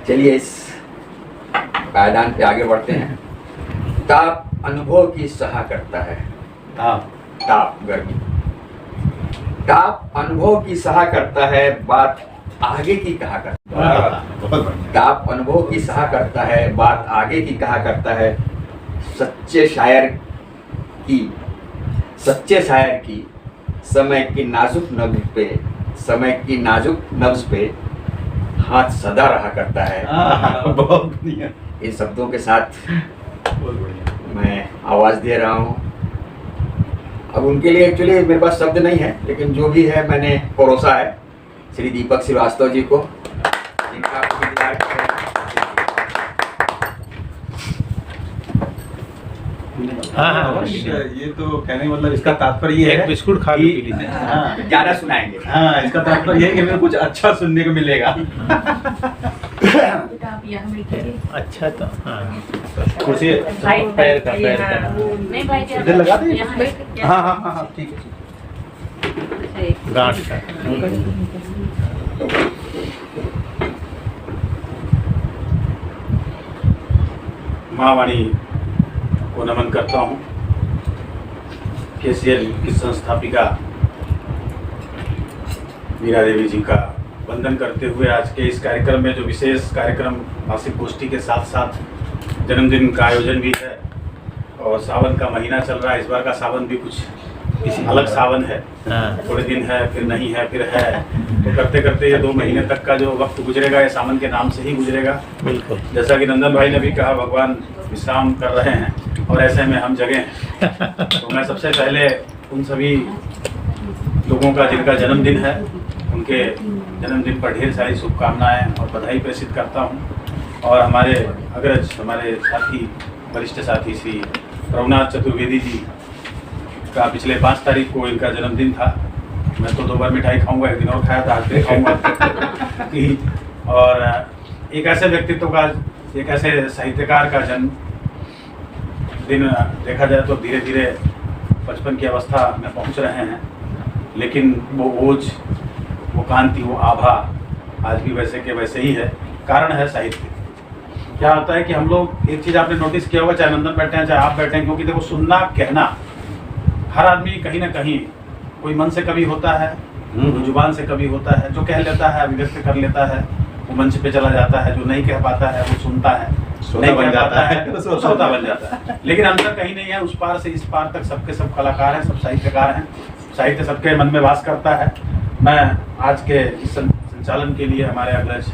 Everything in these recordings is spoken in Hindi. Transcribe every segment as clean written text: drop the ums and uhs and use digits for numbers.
चलिए इस पायदान पे आगे बढ़ते हैं। ताप अनुभव की सहा करता है। ताप गर्मी, ताप अनुभव की सहा करता है, बात आगे की कहा करता है। ताप अनुभव की सहा करता है, बात आगे की कहा करता है। सच्चे शायर की समय की नाजुक नब्ज पे हाथ सदा रहा करता है। बहुत बढ़िया। इन शब्दों के साथ मैं आवाज दे रहा हूँ। अब उनके लिए एक्चुअली मेरे पास शब्द नहीं है, लेकिन जो भी है मैंने परोसा है श्री दीपक श्रीवास्तव जी को, जिनका आप इंतजार कर रहे हैं। हाँ, ये तो कहने मतलब इसका तात्पर्य ये है, बिस्कुट खा लो पीली। हाँ, ज्यादा सुनाएंगे। हाँ, इसका तात्पर्य ये है कि हमें कुछ अच्छा सुनने को मिलेगा। अच्छा तो हाँ, कुर्सी पैर का इधर लगा दें। हाँ हाँ हाँ हाँ, ठीक है। गांठ का माँ वाणी को नमन करता हूँ। केसीएल की संस्थापिका मीरा देवी जी का वंदन करते हुए आज के इस कार्यक्रम में, जो विशेष कार्यक्रम मासिक गोष्ठी के साथ साथ जन्मदिन का आयोजन भी है और सावन का महीना चल रहा है। इस बार का सावन भी कुछ किसी अलग सावन है। थोड़े दिन है, फिर नहीं है, फिर है, तो करते करते ये 2 महीने तक का जो वक्त गुजरेगा ये सावन के नाम से ही गुजरेगा। बिल्कुल, जैसा कि नंदन भाई ने भी कहा, भगवान विश्राम कर रहे हैं और ऐसे में हम जगह हैं। तो मैं सबसे पहले उन सभी लोगों का जिनका जन्मदिन है, उनके जन्मदिन पर ढेर सारी शुभकामनाएं और बधाई प्रेषित करता हूं। और हमारे अग्रज, हमारे साथी, वरिष्ठ साथी श्री रघुनाथ चतुर्वेदी जी का पिछले 5 तारीख को इनका जन्मदिन था। मैं तो 2 बार मिठाई खाऊंगा, एक दिन और खाया था, आज भी खाऊंगा। और एक ऐसे व्यक्तित्व का, एक ऐसे साहित्यकार का जन्म दिन देखा जाए तो धीरे धीरे 55 की अवस्था में पहुंच रहे हैं, लेकिन वो ओज, वो कांति, वो आभा आज भी वैसे के वैसे ही है। कारण है साहित्य। क्या होता है कि हम लोग, एक चीज़ आपने नोटिस किया होगा, चाहे नंदन बैठे हैं चाहे आप बैठे हैं, क्योंकि देखो सुनना, कहना, हर आदमी कहीं ना कहीं, कोई मन से कभी होता है, कोई जुबान से कभी होता है। जो कह लेता है, अभिव्यक्त कर लेता है, वो मंच पे चला जाता है। जो नहीं कह पाता है वो सुनता है, नहीं बन जाता है तो श्रोता बन जाता है। लेकिन अंतर कहीं नहीं है, उस पार से इस पार तक सबके सब कलाकार हैं, सब साहित्यकार हैं। साहित्य सबके मन में वास करता है। मैं आज के इस संचालन के लिए हमारे अग्रज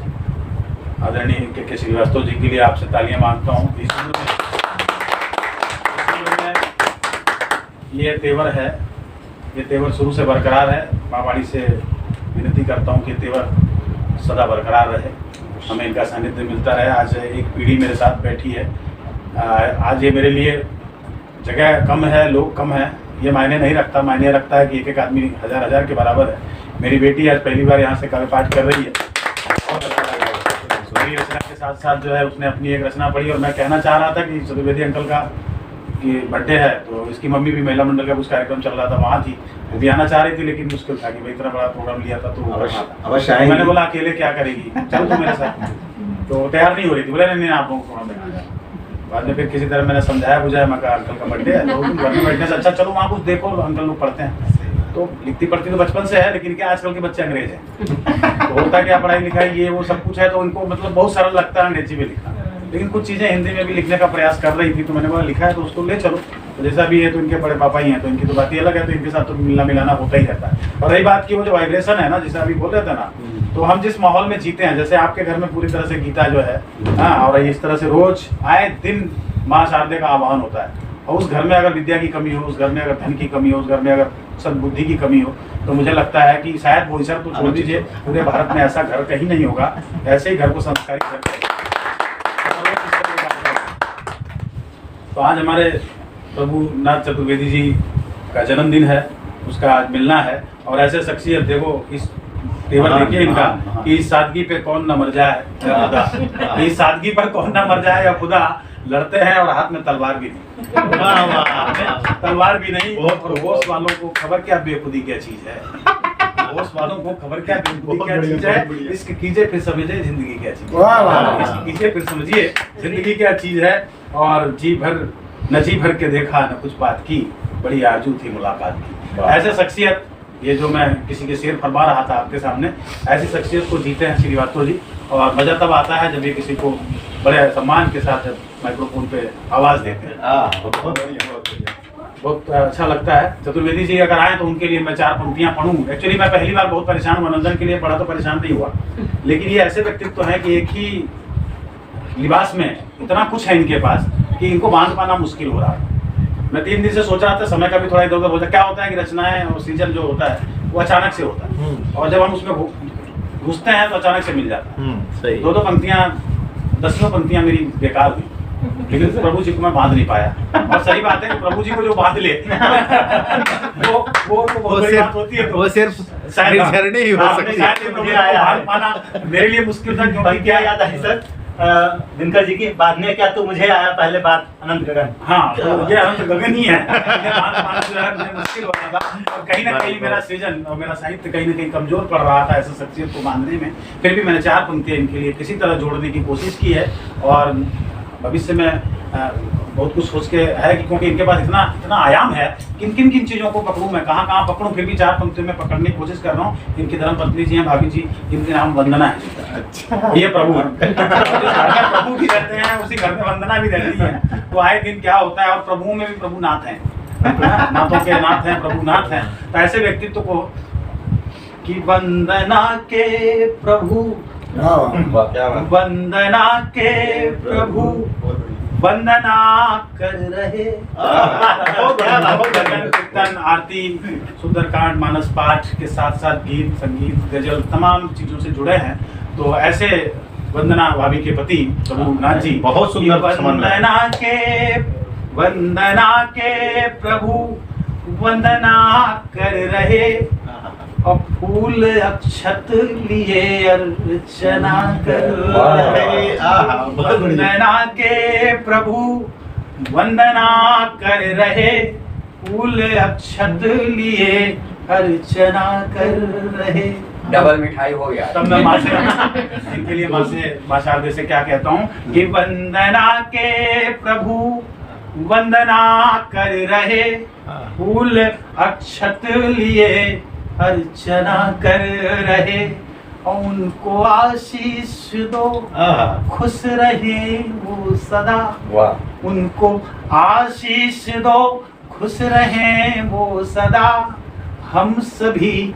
आदरणीय के श्रीवास्तव जी के लिए आपसे तालियां मांगता हूँ। इस उम्र में ये तेवर है, ये तेवर शुरू से बरकरार है। माँ वाणी से विनती करता हूँ कि तेवर सदा बरकरार रहे, हमें इनका सानिध्य मिलता रहे। आज एक पीढ़ी मेरे साथ बैठी है। आज ये मेरे लिए जगह कम है, लोग कम है, ये मायने नहीं रखता। मायने रखता है कि एक एक आदमी हजार के बराबर है। मेरी बेटी आज पहली बार यहाँ से काव्य पाठ कर रही है। मेरी रचना के साथ साथ जो है उसने अपनी एक रचना पढ़ी। और मैं कहना चाह रहा था कि चतुर्वेदी अंकल का कि बर्थडे है, तो इसकी मम्मी भी महिला मंडल का कुछ कार्यक्रम चल रहा था, वहाँ थी, वो भी आना चाह रही थी, लेकिन मुश्किल था कि भाई इतना बड़ा प्रोग्राम लिया था, तो अवश्य मैंने बोला अकेले क्या करेगी, चल तू मेरे साथ। तो तैयार नहीं हो रही थी, बोले नहीं आप लोगों को थोड़ा बैठा। बाद में फिर किसी तरह मैंने समझाया बुझाया, मैं कहा अंकल का बर्थडे है, तो घर में बैठने से अच्छा चलो वहाँ कुछ देखो, अंकल लोग पढ़ते हैं। तो लिखती पढ़ती तो बचपन से है, लेकिन क्या आजकल के बच्चे अंग्रेज हैं। तो होता क्या, पढ़ाई लिखाई ये वो सब कुछ है, तो उनको मतलब बहुत सरल लगता है अंग्रेजी में लिखना। लेकिन कुछ चीज़ें हिंदी में भी लिखने का प्रयास कर रही थी, तो मैंने बोला लिखा है तो उसको ले चलो। तो जैसा भी है, तो इनके बड़े पापा ही हैं, तो इनकी तो बात ही अलग है, तो इनके साथ तो मिलना मिलाना होता ही रहता है। और रही बात की वो जो वाइब्रेशन है ना, जैसे अभी बोल रहे थे ना, तो हम जिस माहौल में जीते हैं, जैसे आपके घर में पूरी तरह से गीता जो है, हाँ, और इस तरह से रोज आए दिन माँ शारदे का आह्वान होता है। और उस घर में अगर विद्या की कमी हो, उस घर में अगर धन की कमी हो, उस घर में अगर सद्बुद्धि की कमी हो, तो मुझे लगता है कि शायद बोईसर तो छोड़ दीजिए, पूरे भारत में ऐसा घर कहीं नहीं होगा। ऐसे ही घर को संस्कारी घर करें। तो आज हमारे प्रभु नाथ चतुर्वेदी जी का जन्मदिन है, उसका आज मिलना है। और ऐसे शख्सियत देखो, इस तेवर देखिए इनका कि इस सादगी पे कौन न मर जाए या खुदा, इस सादगी पर कौन न मर जाए या खुदा। लड़ते हैं और हाथ में तलवार भी नहीं, तलवार भी नहीं। और होश वालों को खबर क्या बेखुदी क्या चीज है। होश वालों को खबर क्या जिंदगी क्या चीज है, इश्क कीजिए फिर समझिए जिंदगी क्या चीज वाह, वाह, है, वाह। इश्क कीजिए फिर समझिए जिंदगी क्या चीज है। और जी भर के देखा न कुछ बात की, बड़ी आरजू थी मुलाकात की। ऐसे शख्सियत, ये जो मैं किसी के शेर फरमा रहा था आपके सामने, ऐसी शख्सियत को जीते हैं श्रीवास्तव जी। और मजा तब आता है जब ये किसी को बड़े सम्मान के साथ जब माइक्रोफोन पे आवाज देते हैं, बहुत अच्छा लगता है। चतुर्वेदी जी अगर आए तो उनके लिए मैं 4 पंक्तियां पढ़ूं। एक्चुअली मैं पहली बार बहुत परेशान, मनोरंजन के लिए पढ़ा तो परेशान नहीं हुआ, लेकिन ये ऐसे व्यक्तित्व हैं कि एक ही लिबास में इतना कुछ है इनके पास कि इनको बांध पाना मुश्किल हो रहा है। मैं 3 दिन से सोच रहा था, समय का भी थोड़ा इधर उधर हो जाता। क्या होता है कि रचनाएं और सृजन जो होता है वो अचानक से होता है, और जब हम उसमें घुसते हैं तो अचानक से मिल जाता है। सही। 2 पंक्तियां, 10 पंक्तियां मेरी बेकार हुई, लेकिन प्रभु जी को मैं बांध नहीं पाया। और सही बात है कि प्रभु जी को जो बांध ले वो बहुत बड़ी बात होती है। वो सिर्फ निर्झरणी ही हो सकती है। मुझे बांध पाना मेरे लिए मुश्किल था, क्योंकि क्या याद आई सर दिनकर जी की बाद में, क्या तो मुझे आया पहले बात अनंत गगन। हाँ, तो ये अनंत गगन ही है। ये बांध पाना जो है मुझे मुश्किल होता था, और कहीं ना कहीं मेरा सृजन और मेरा साहित्य कहीं ना कहीं कमजोर पड़ रहा था ऐसे शख्सियत को बांधने में। फिर भी मैंने 4 पंक्तियां इनके लिए किसी तरह जोड़ने की कोशिश की है, और भविष्य में बहुत कुछ सोच के है कि क्योंकि इनके पास इतना आयाम है, किन किन चीज़ों को पकड़ूं मैं, कहाँ पकड़ूं। फिर भी 4 पंक्तियों में पकड़ने की कोशिश कर रहा हूँ। इनकी धर्मपत्नी जी हैं, भाभी जी, इनके नाम वंदना है। अच्छा, ये प्रभु है। जिस घर में प्रभु भी रहते हैं उसी घर में वंदना भी रहती है। तो आए दिन क्या होता है, और प्रभु में भी प्रभुनाथ हैं, नाथों के नाथ हैं, प्रभुनाथ हैं। तो ऐसे व्यक्तित्व को कि वंदना के प्रभु, वंदना के प्रभु, वंदना कर रहे। भजन कीर्तन आरती सुंदरकांड मानस पाठ के साथ साथ गीत संगीत गजल तमाम चीजों से जुड़े हैं। तो ऐसे वंदना भाभी के पति प्रभुनाथ जी बहुत सुंदर वंदना के प्रभु वंदना कर रहे, और फूल अक्षत लिए अर्चना कर रहे। वंदना के प्रभु वंदना कर रहे, फूल अक्षत लिए अर्चना कर रहे। डबल मिठाई हो गया। तब मैं माँ से इनके लिए माँ शारदे से क्या कहता हूँ कि वंदना के प्रभु वंदना कर रहे, फूल अक्षत लिए अर्चना कर रहे, और उनको आशीष दो खुश रहे वो सदा। उनको आशीष दो खुश रहे वो सदा, हम सभी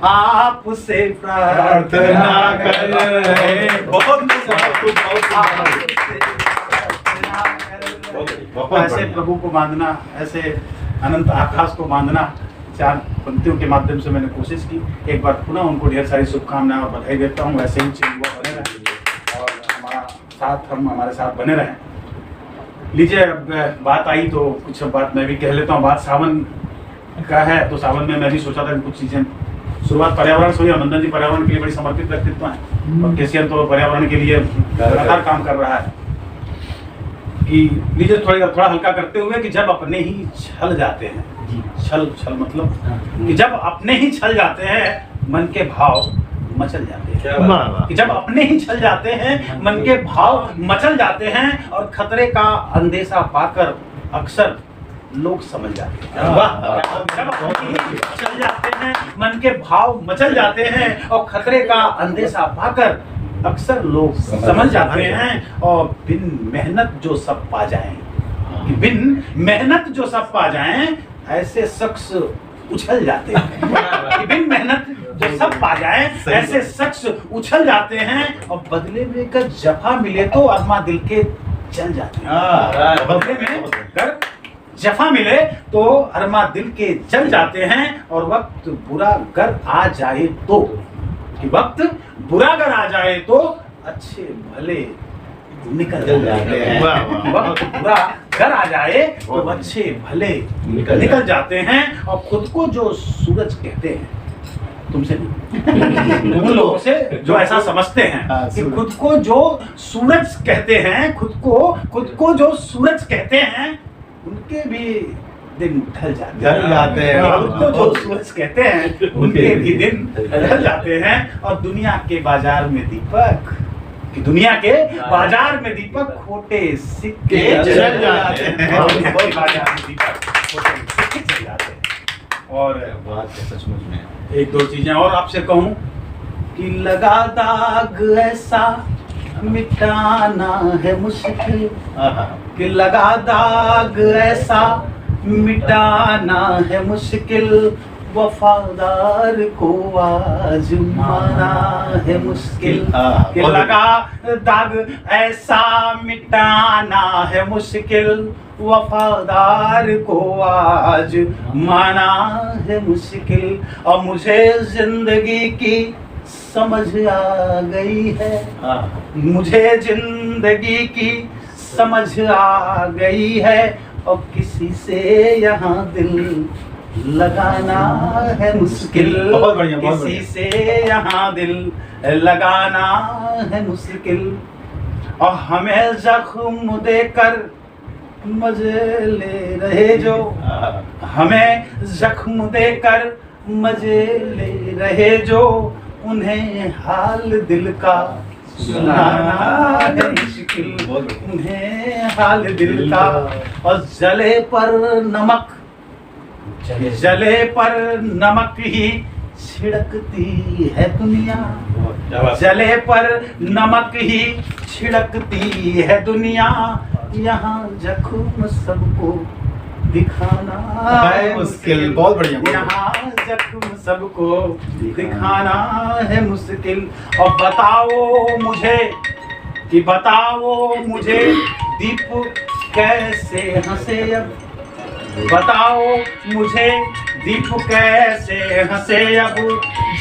आपसे प्रार्थना कर रहे। ऐसे प्रभु को बांधना, ऐसे अनंत आकाश को बांधना 4 पंक्तियों के माध्यम से मैंने कोशिश की। एक बार पुनः उनको ढेर सारी शुभकामनाएं और बधाई देता हूँ। ऐसे ही चिन्ह बने रहें और हमारे साथ बने रहें। लीजिए, अब बात आई तो कुछ बात मैं भी कह लेता हूँ। बात सावन का है, तो सावन में मैं भी सोचा था कि कुछ चीज़ें, शुरुआत पर्यावरण से हुई। नंदन जी पर्यावरण के लिए बड़ी समर्पित व्यक्तित्व हैं, और केसीएन तो पर्यावरण के लिए लगातार काम कर रहा है। कि लीजिए थोड़ा हल्का करते हुए कि जब अपने ही छल जाते हैं, छल मतलब कि जब अपने ही छल जाते हैं मन के भाव मचल जाते हैं। कि जब अपने ही छल जाते हैं मन के भाव मचल जाते हैं, और खतरे का अंदेशा पाकर अक्सर लोग समझ जाते हैं। जब अपने ही छल जाते हैं मन के भाव मचल जाते हैं, और खतरे का अंदेशा पाकर अक्सर लोग समझ जाते हैं, और बिन मेहनत जो सब पा जाएं, कि बिन मेहनत जो सब पा जाएं, ऐसे शख्स उछल जाते हैं। कि बिन मेहनत जो सब पा जाएं, ऐसे शख्स उछल जाते हैं, और बदले में अगर जफा मिले तो अरमा दिल के जल जाते हैं। बदले में अगर जफा मिले तो अरमा दिल के जल जाते हैं, और वक्त बुरा गर आ जाए तो, कि वक्त बुरा अगर आ जाए तो अच्छे भले निकल जाते हैं। वक्त बुरा अगर आ जाए तो अच्छे भले निकल जाते हैं, और खुद को जो सूरज कहते हैं, तुमसे नहीं, उन लोगों से जो ऐसा समझते हैं कि खुद को जो सूरज कहते हैं, खुद को जो सूरज कहते हैं, उनके भी दिन ढल जाते ढल जाते हैं। और उनको जो सूरज कहते हैं उनके भी दिन ढल जाते हैं। और दुनिया के बाजार में दीपक, कि दुनिया के बाजार में दीपक खोटे सिक्के चल जाते हैं। और दुनिया के बाजार में दीपक खोटे सिक्के चल जाते हैं। और बात है सचमुच में। एक दो चीजें और आपसे कहूं कि लगा दाग ऐसा मिटाना है मुश्किल, कि लगा दाग ऐसा मिटाना है मुश्किल, वफादार को आजमाना है मुश्किल, कि लगा दाग ऐसा मिटाना है मुश्किल, वफादार को आजमाना है मुश्किल। और मुझे जिंदगी की समझ आ गई है, मुझे जिंदगी की समझ आ गई है। और किसी से यहाँ दिल लगाना है मुश्किल, बहुत बढ़िया, बहुत किसी बढ़िया। से यहाँ दिल लगाना है मुश्किल। और हमें जख्म देकर मजे ले रहे जो, हमें जख्म देकर मजे ले रहे जो, उन्हें हाल दिल का सुनाना है मुश्किल, उन्हें हाल दिल का। और जले पर नमक, जले पर नमक ही छिड़कती है दुनिया, जले पर नमक ही छिड़कती है दुनिया। यहाँ जख्म सबको दिखाना है मुश्किल, बहुत बढ़िया। यहाँ जख्म सबको दिखाना है मुश्किल। और बताओ मुझे, कि बताओ मुझे दीप कैसे हंसे अब, बताओ मुझे दीप कैसे हंसे अब,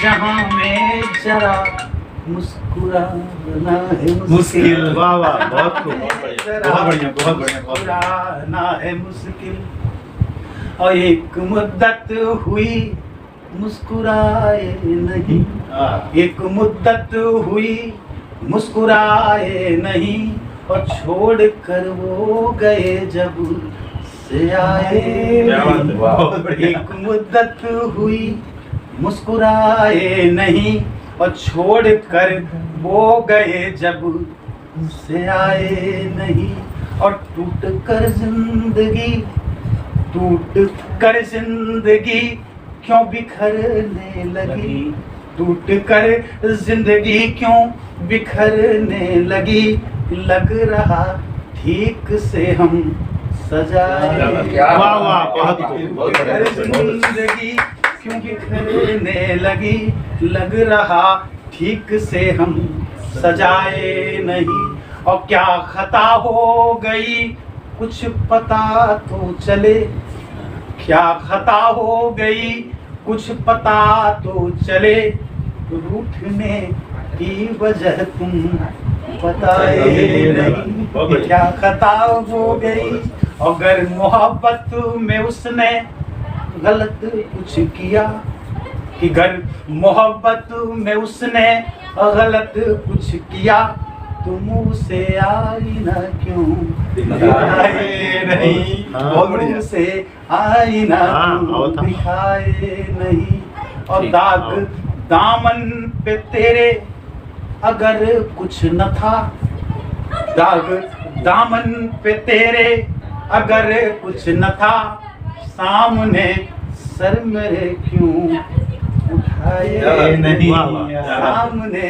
जहाँ में जरा मुस्कुराना है मुश्किल। वाह वाह, बहुत खूब, बहुत बढ़िया, बहुत बढ़िया, बहुत बढ़िया। मुस्कुराना है मुश्किल। और एक मुद्दत हुई मुस्कुराए नहीं, एक मुद्दत हुई मुस्कुराए नहीं, और छोड़ कर वो गए जब से आए नहीं। एक मुद्दत हुई मुस्कुराए नहीं, और छोड़ कर वो गए जब से आए नहीं। और टूट कर जिंदगी क्यों बिखरने लगी, टूट कर जिंदगी क्यों बिखरने लगी, लग रहा ठीक से हम सजाए। वाह वाह, बहुत खूब, बहुत कर बढ़िया। जिंदगी क्यों बिखरने लगी, लग रहा ठीक से हम सजाए नहीं। और क्या खता हो गई कुछ पता तो चले, क्या खता हो गई कुछ पता तो चले, रूठने की वजह तुम बताए नहीं। क्या खता हो गई, अगर मोहब्बत में उसने गलत कुछ किया, कि अगर मोहब्बत में उसने गलत कुछ किया, तुम उसे आईना क्यों दिखाए नहीं, बहुत बढ़िया। उसे आईना क्यों था। दिखाए नहीं। और ठीक, दाग दामन पे तेरे अगर कुछ न था, दाग दामन पे तेरे अगर कुछ न था, सामने सर मेरे क्यों उठाए नहीं, वाह, वाह। सामने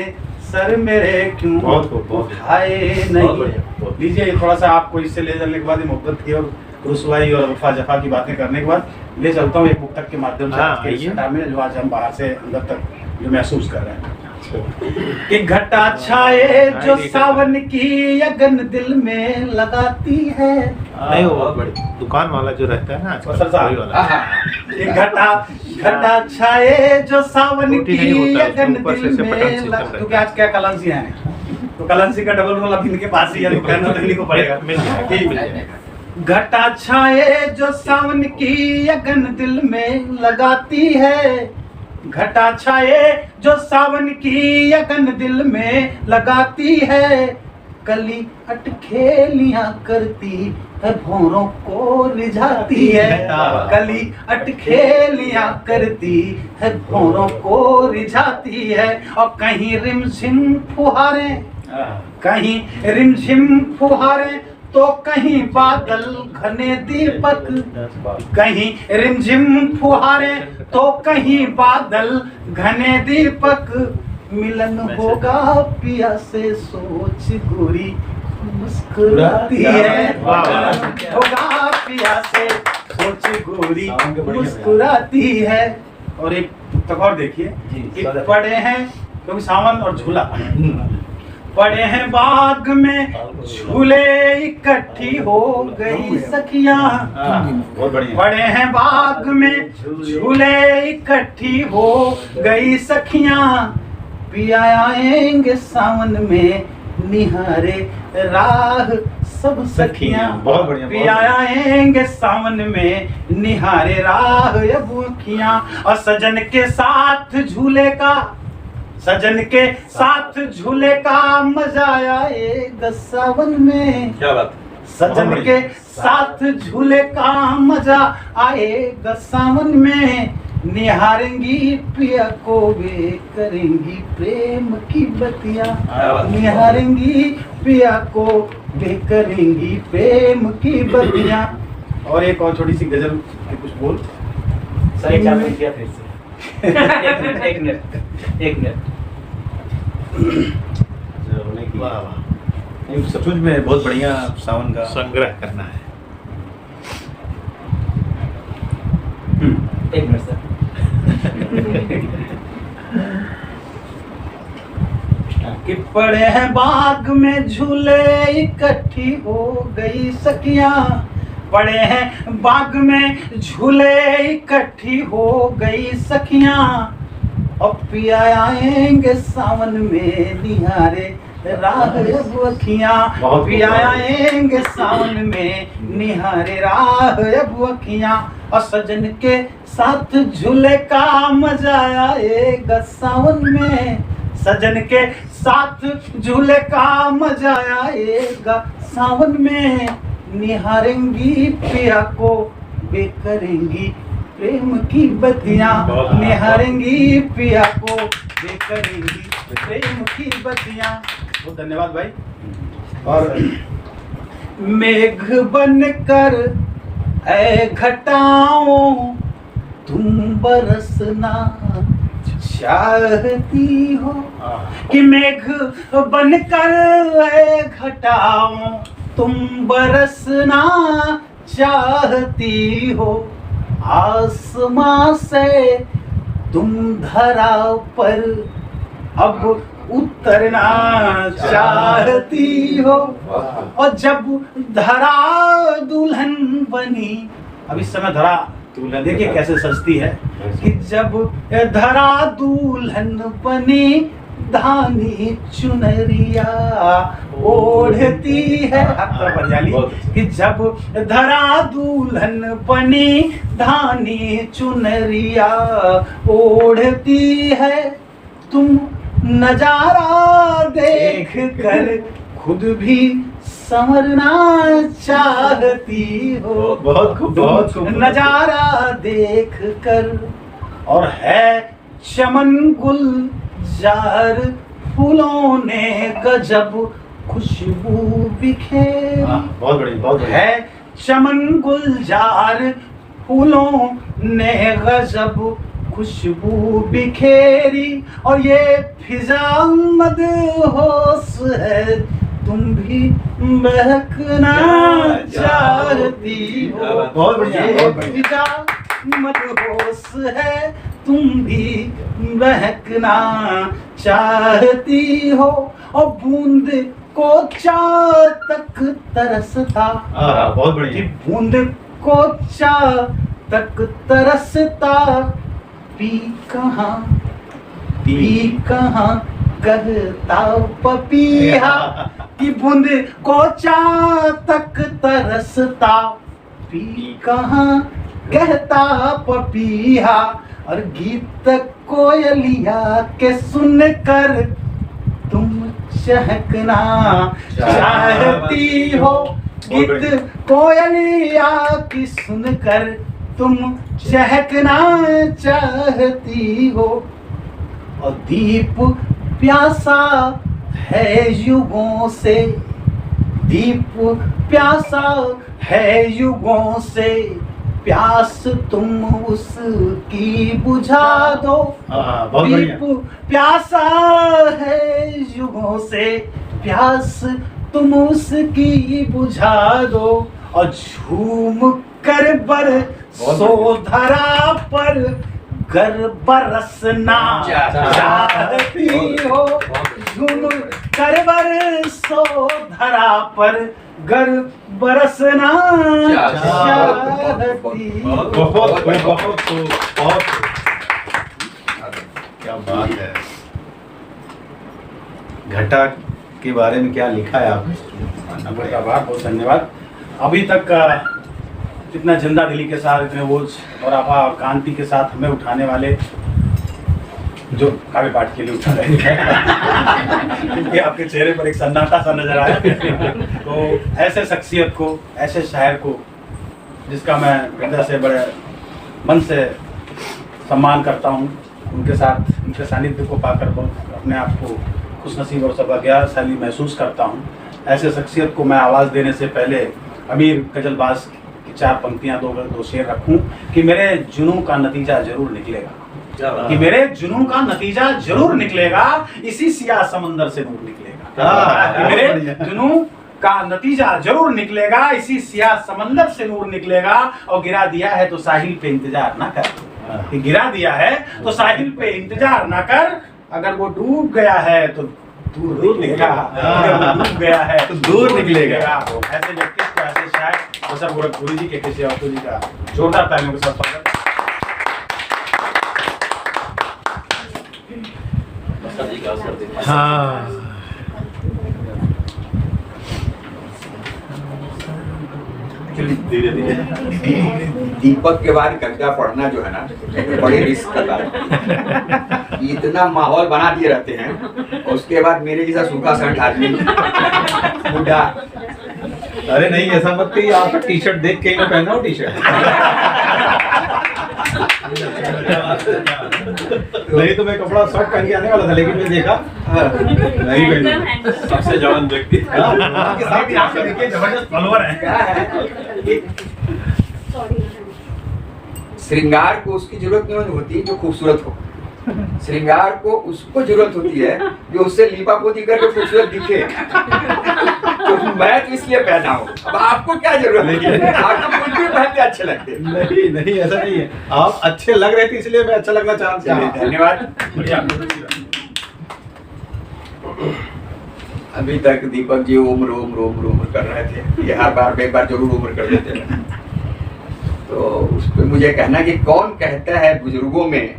सर मेरे क्यों बहुत खूब, बहुत खूब। उठाए बहुत नहीं। बढ़िया, बहुत। लीजिए थोड़ा सा आपको इससे ले जाने के बाद, मोहब्बत की और रुसवाई और वफा जफा की बातें करने के बाद ले चलता हूँ एक पुस्तक के माध्यम से हाँ, आज के इस आइए। घटा में, जो आज हम बाहर से अंदर तक जो महसूस कर रहे हैं। कि घटा छाए जो सावन की अगन दिल में लगाती है, नहीं वो दुकान वाला जो रहता है ना आजकल, सर साहब। वही वाला। कि घटा छाए जो सावन रोटी नहीं की होता, अगन उसके ऊपर दिल से में बटन सिस्टम लग, रहता क्योंकि आज क्या कलांसी हैं, तो कलांसी का डबल रोल अब इनके पास ही है, तो कहना तो इन्हीं को पड़ेगा। मिल जाएगा, ठीक। मिल जाएगा। घटा छाए जो सावन की अगन दिल में लगाती है, घटा छाए जो सावन की अगन दिल में लगाती है, कली अटखेलियां करती है, भौरों को रिझाती है। कली अटखेलियां करती है, भौरों को रिझाती है। और कहीं रिमझिम फुहारे, कहीं रिमझिम फुहारे, तो कहीं बादल घने दीपक। कहीं रिमझिम फुहारे, तो कहीं बादल घने दीपक। मिलन होगा पिया से सोच गोरी मुस्कुराती है। होगा पिया से सोच गोरी मुस्कुराती है। और एक तक और देखिए कि पड़े हैं, क्योंकि सावन और झूला पड़े हैं बाग में झूले, इकट्ठी हो गई सखियां। बहुत बढ़िया। पड़े हैं बाग में झूले, इकट्ठी हो गई सखियां। पिया आएंगे सावन में निहारे राह सब सखियां। बहुत बढ़िया। पिया आएंगे सावन में निहारे राह अब अखियां। और सजन के साथ झूले का, सजन के साथ झूले का मजा आएगा सावन में। क्या बात। सजन के साथ झूले का मजा आएगा सावन में। निहारेंगी पिया को वे करेंगी प्रेम की बतिया। निहारेंगी पिया को वे करेंगी प्रेम की बतिया। और एक और छोटी सी गजल के कुछ बोल। सर एक चार किया फिर से। एक मिनट। वाह वाह, नहीं, सचमुच में बहुत बढ़िया सावन का संग्रह करना है। एक मिनट सर। कि पड़े हैं बाग में झूले, इकट्ठी हो गई सखियां। पड़े हैं बाग में झूले, इकट्ठी हो गई सखियां। और पिया आएंगे सावन में निहारे राह अब अखियां। पिया आएंगे सावन में निहारे राह अब अखियां। और सजन के साथ झूले का मजा आएगा सावन में। सजन के साथ झूले का मजा आएगा सावन में। निहारेंगी पिया को वे करेंगी प्रेम की बतियां। निहारेंगी पिया को वे करेंगी प्रेम की बतियां। बहुत धन्यवाद भाई। और मेघ बनकर ऐ घटाओं तुम बरसना चाहती हो। कि मेघ बनकर ऐ घटाओं तुम बरसना चाहती हो। आसमां से तुम धरा पर अब उतरना चाहती हो। और जब धरा दुल्हन बनी, अब इस समय धरा दुल्हन देखिए कैसे सजती है। कि जब धरा दुल्हन बनी, धानी चुनरिया ओढ़ती है। कि जब धरा दुल्हन बनी, धानी चुनरिया ओढ़ती है। तुम नजारा देख कर खुद भी संवरना चाहती हो। बहुत खूब। नजारा देख कर। और है चमन गुलजार फूलों ने गजब खुशबू बिखेरी। बहुत बढ़िया। है चमन गुलजार फूलों ने गजब खुशबू बिखेरी। और ये फिजा मदहोश है, तुम भी महकना चाहती हो। बहुत बढ़िया। ये फिजा मदहोश है, तुम भी महकना चाहती हो। और बूंद को चाह तक तरसता। बहुत बढ़िया। बूंद को चाह तक तरसता, पी कहाँ कहता पपीहा। कि बूंद को चाह तक तरसता, पी कहाँ कहता पपीहा। और गीत कोयलिया के सुनकर तुम चहकना चाहती हो, गीत कोयलिया की सुनकर तुम चहकना चाहती हो। और दीप प्यासा है युगों से, दीप प्यासा है युगों से, प्यास तुम उसकी बुझा दो। दीप प्यासा है युगों से, प्यास तुम उसकी बुझा दो। और झूम कर बरसो धरा पर, गर बरसना चाहती हो। झूम कर बरसो धरा पर, गर बरसना चाहती हो। बहुत क्या बात है। घटा के बारे में क्या लिखा है आपने? बहुत आभार, बहुत धन्यवाद। अभी तक इतना जिंदा दिली के साथ, इतने बोझ और आभा और कांति के साथ हमें उठाने वाले जो काव्य पाठ के लिए उठा रहे हैं क्योंकि आपके चेहरे पर एक सन्नाटा सा नजर आया। तो ऐसे शख्सियत को, ऐसे शायर को, जिसका मैं हृदय से बड़े मन से सम्मान करता हूँ, उनके साथ उनके सानिध्य को पाकर बहुत अपने आप को खुशनसीब और सौभाग्यशाली महसूस करता हूँ। ऐसे शख्सियत को मैं आवाज़ देने से पहले अमीर गजलबाज की 4 पंक्तियाँ, 2 शेर रखूँ कि मेरे जुनून का नतीजा जरूर निकलेगा, कि मेरे जुनून का नतीजा जरूर निकलेगा, इसी सियाह समंदर से नूर निकलेगा। कि मेरे जुनून का नतीजा जरूर निकलेगा, इसी सियाह समंदर से नूर निकलेगा। और गिरा दिया है तो साहिल पे इंतजार ना कर, कि गिरा दिया है तो साहिल पे इंतजार ना कर, अगर वो डूब गया है तो दूर निकलेगा, अगर वो डूब गया है तो दूर निकलेगा। ऐसे व्यक्तित्व, ऐसे शायर बसर गोरखपुरी जी के किसी और जी का जोरदार तालियों के साथ स्वागत। हाँ, धीरे धीरे दीपक के बाद कविता पढ़ना जो है ना, बड़ी रिस्क का काम है। इतना माहौल बना दिए रहते हैं, और उसके बाद मेरे जैसा सूखा शर्ट आदमी बुढ़ा। अरे नहीं, ऐसा मत कहिए, आपका टी शर्ट देख के ही मैं पहना हूँ टी शर्ट। नहीं तो मैं कपड़ा शर्ट पहन के आने वाला था, लेकिन मैं देखा नहीं पहना। सबसे जवान व्यक्ति जबरदस्त फॉलोअर है। क्या है कि श्रृंगार को उसकी जरूरत नहीं होती जो खूबसूरत हो, श्रृंगार को उसको जरूरत होती है जो उससे लीपापोती करके खूबसूरत दिखे। तो मैं तो इसलिए पहना हूँ, अब आपको क्या जरूरत है? आपको कुछ भी पहनते अच्छे लगते। नहीं नहीं, ऐसा नहीं है, आप अच्छे लग रहे थे इसलिए मैं अच्छा लगना चाहता हूँ। धन्यवाद। अभी तक दीपक जी उम्र उम्र उम्र उम्र कर रहे थे, ये हर बार एक बार जरूर उम्र कर देते हैं। तो उस पर मुझे कहना कि कौन कहता है बुजुर्गों में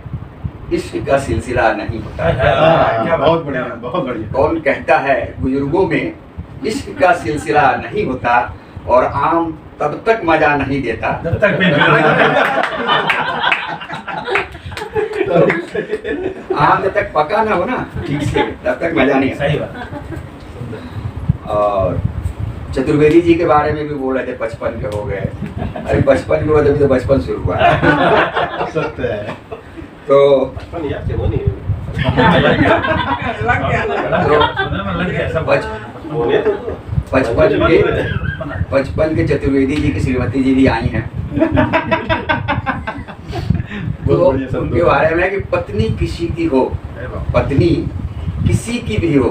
इश्क का सिलसिला नहीं होता है? क्या बहुत बढ़िया, बहुत बढ़िया। कौन कहता है बुजुर्गों में इश्क का सिलसिला नहीं होता, और आम तब तक मजा नहीं देता जब तक आम जब तक पका ना हो ना ठीक से, तब तक मजा नहीं आता। सही बात। और चतुर्वेदी जी के बारे में भी बोल रहे थे, 55 के हो गए। अरे 55 के बाद अभी तो बचपन शुरू हुआ है। सत्य है। तो बचपन के चतुर्वेदी जी की श्रीमती जी भी आई हैं। तो उनके बारे में कि पत्नी किसी की हो, पत्नी किसी की भी हो,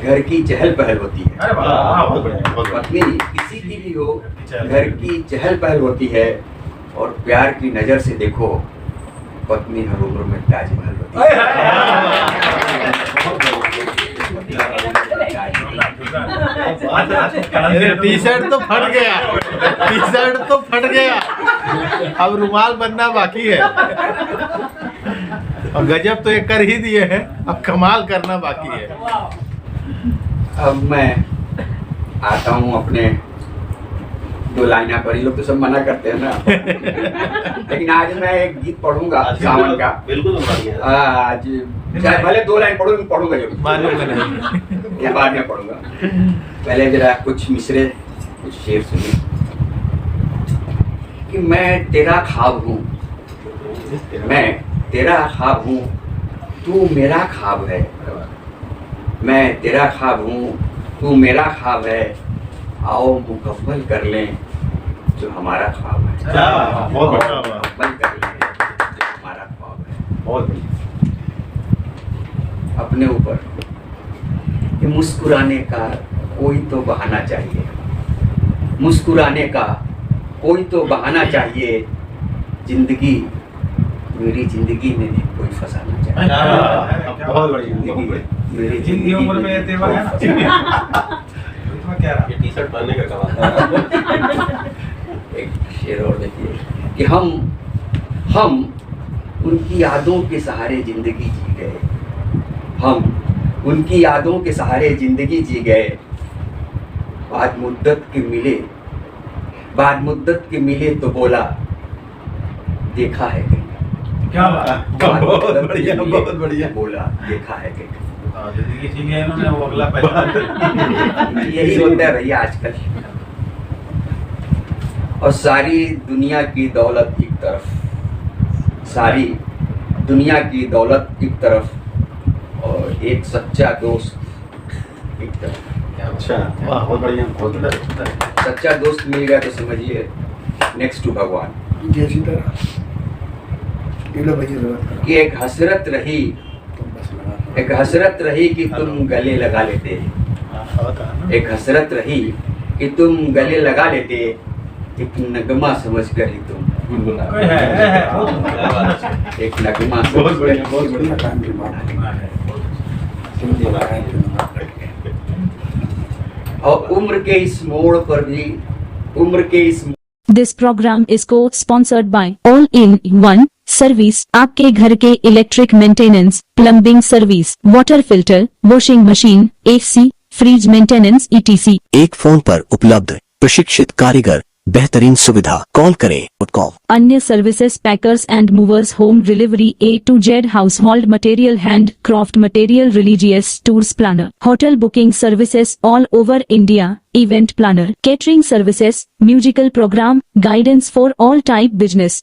घर की चहल पहल होती है। अरे वाह, बहुत बढ़िया। पत्नी किसी की भी हो, घर की चहल पहल होती है। और प्यार की नजर से देखो, पत्नी हर उम्र में ताजमहल होती है। टी शर्ट तो फट गया, टी शर्ट तो फट गया, अब रुमाल बनना बाकी है। और गजब तो ये कर ही दिए हैं, अब कमाल करना बाकी है। अब मैं आता हूँ अपने 2 लाइनें पढ़ी, लोग तो सब मना करते हैं ना। लेकिन आज मैं एक गीत पढ़ूंगा सावन का। बिल्कुल बढ़िया। आज चाहे भले 2 लाइन पढ़ूं, पढ़ूंगा जरूर, मालूम नहीं। या बाद में पढ़ूंगा। पहले जरा कुछ मिसरे, कुछ शेर सुनिए कि मैं तेरा ख्वाब हूँ, मैं तेरा ख्वाब हूँ, तू मेरा ख्वाब है। मैं तेरा ख्वाब हूँ, तू मेरा ख्वाब है, आओ मुकम्मल कर लें जो हमारा ख्वाब है। बहुत बढ़िया। मुकम्मल कर लें जो हमारा ख्वाब है। बहुत बढ़िया। अपने ऊपर कि मुस्कुराने का कोई तो बहाना चाहिए, मुस्कुराने का कोई तो बहाना चाहिए, जिंदगी मेरी जिंदगी में भी कोई फंसाना चाहिए। बहुत बढ़िया। जिंदगी मेरी जिंदगी उम्र में ये तेवर है ना। इसमें क्या रहा? ये टी शर्ट पहनने का कमाल। एक शेर और देखिए कि हम उनकी यादों के सहारे जिंदगी जी गए, हम उनकी यादों के सहारे जिंदगी जी गए, बाद मुद्दत के मिले तो बोला देखा है कहीं। क्या बात है? बाद बहुत मुद्दत के बढ़िया, मिले बहुत बढ़िया। तो बोला देखा है कहीं। हाँ, जिंदगी जी लिया इन्होंने, वो अगला पहला। यही होता है भैया आजकल। और सारी दुनिया की दौलत एक तरफ, सारी दुनिया की दौलत एक तरफ, और एक सच्चा दोस्त एक तरफ। अच्छा, वाह, बहुत बढ़िया। बहुत बढ़िया। सच्चा दोस्त मिल गया तो समझिए नेक्स्ट टू भगवान। जय सीताराम। ये लो भैया जरा करो। कि एक हसरत रही, तुम बस लगा दो। एक हसरत रही कि तुम गले लगा लेते, एक हसरत रही कि तुम गले लगा लेते, एक नगमा समझ कर ही तुम कोई है। एक नगमा बहुत समझ बढ़िया, कर बहुत बढ़िया। टाइम की बात है। हिंदी में टाइम की बात है। और उम्र के इस मोड़ पर भी, उम्र के इस This program is co-sponsored by All in One Service, आपके घर के electric maintenance, plumbing service, water filter, washing machine, AC, fridge maintenance etc। एक फोन पर उपलब्ध प्रशिक्षित कारीगर, बेहतरीन सुविधा। कॉल करें .com। अन्य services packers and movers, home delivery A to Z, household material, handcraft material, religious tours planner, hotel booking services all over India, event planner, catering services, musical programme, guidance for all type business.